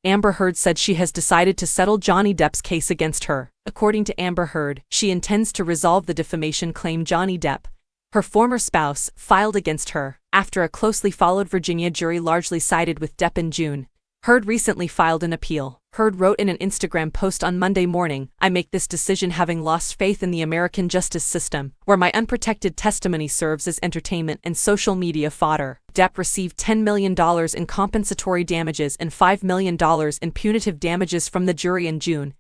Amber Heard said she has decided to settle Johnny Depp's case against her. According to Amber Heard, she intends to resolve the defamation claim Johnny Depp, her former spouse, filed against her, after a closely followed Virginia jury largely sided with Depp in June. Heard recently filed an appeal. Heard wrote in an Instagram post on Monday morning, "I make this decision having lost faith in the American justice system, where my unprotected testimony serves as entertainment and social media fodder." Depp received $10 million in compensatory damages and $5 million in punitive damages from the jury in June.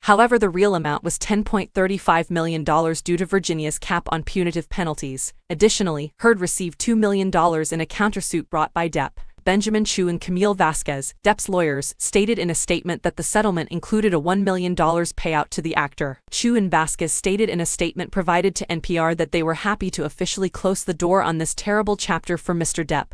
However, the real amount was $10.35 million due to Virginia's cap on punitive penalties. Additionally, Heard received $2 million in a countersuit brought by Depp. Benjamin Chew and Camille Vasquez, Depp's lawyers, stated in a statement that the settlement included a $1 million payout to the actor. Chew and Vasquez stated in a statement provided to NPR that they were happy to officially close the door on this terrible chapter for Mr. Depp,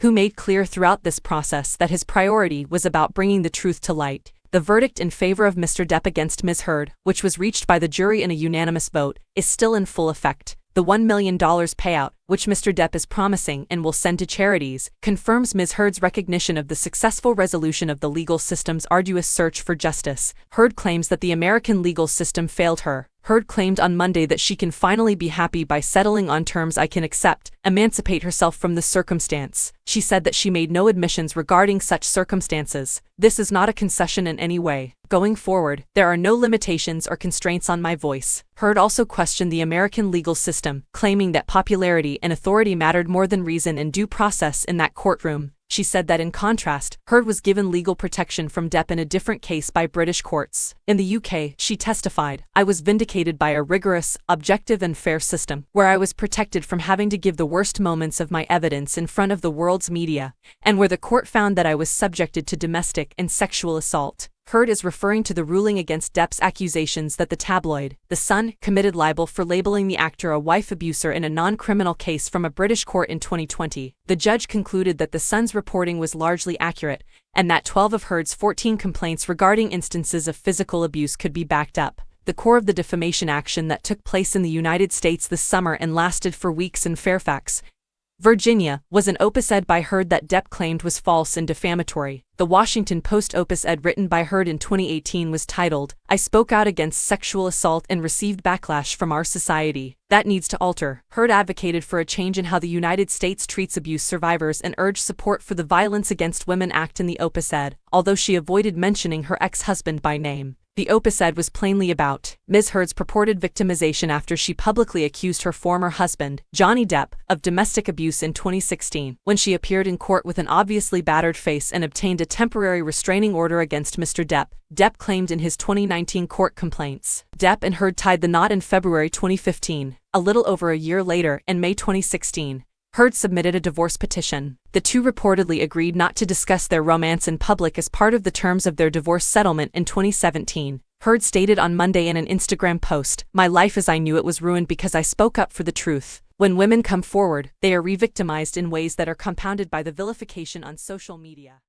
who made clear throughout this process that his priority was about bringing the truth to light. The verdict in favor of Mr. Depp against Ms. Heard, which was reached by the jury in a unanimous vote, is still in full effect. The $1 million payout, which Mr. Depp is promising and will send to charities, confirms Ms. Heard's recognition of the successful resolution of the legal system's arduous search for justice. Heard claims that the American legal system failed her. Heard claimed on Monday that she can finally be happy by settling on terms I can accept, emancipate herself from the circumstance. She said that she made no admissions regarding such circumstances. "This is not a concession in any way. Going forward, there are no limitations or constraints on my voice." Heard also questioned the American legal system, claiming that popularity and authority mattered more than reason and due process in that courtroom. She said that in contrast, Heard was given legal protection from Depp in a different case by British courts. In the UK, she testified, "I was vindicated by a rigorous, objective and fair system, where I was protected from having to give the worst moments of my evidence in front of the world's media, and where the court found that I was subjected to domestic and sexual assault." Heard is referring to the ruling against Depp's accusations that the tabloid, The Sun, committed libel for labeling the actor a wife abuser in a non-criminal case from a British court in 2020. The judge concluded that The Sun's reporting was largely accurate, and that 12 of Heard's 14 complaints regarding instances of physical abuse could be backed up. The core of the defamation action that took place in the United States this summer and lasted for weeks in Fairfax, Virginia, was an op-ed by Heard that Depp claimed was false and defamatory. The Washington Post op-ed written by Heard in 2018 was titled, "I spoke out against sexual assault and received backlash from our society. That needs to alter." Heard advocated for a change in how the United States treats abuse survivors and urged support for the Violence Against Women Act in the op-ed, although she avoided mentioning her ex-husband by name. The op-ed was plainly about Ms. Heard's purported victimization after she publicly accused her former husband, Johnny Depp, of domestic abuse in 2016, when she appeared in court with an obviously battered face and obtained a temporary restraining order against Mr. Depp. Depp claimed in his 2019 court complaints. Depp and Heard tied the knot in February 2015. A little over a year later, in May 2016, Heard submitted a divorce petition. The two reportedly agreed not to discuss their romance in public as part of the terms of their divorce settlement in 2017. Heard stated on Monday in an Instagram post, "My life as I knew it was ruined because I spoke up for the truth. When women come forward, they are re-victimized in ways that are compounded by the vilification on social media."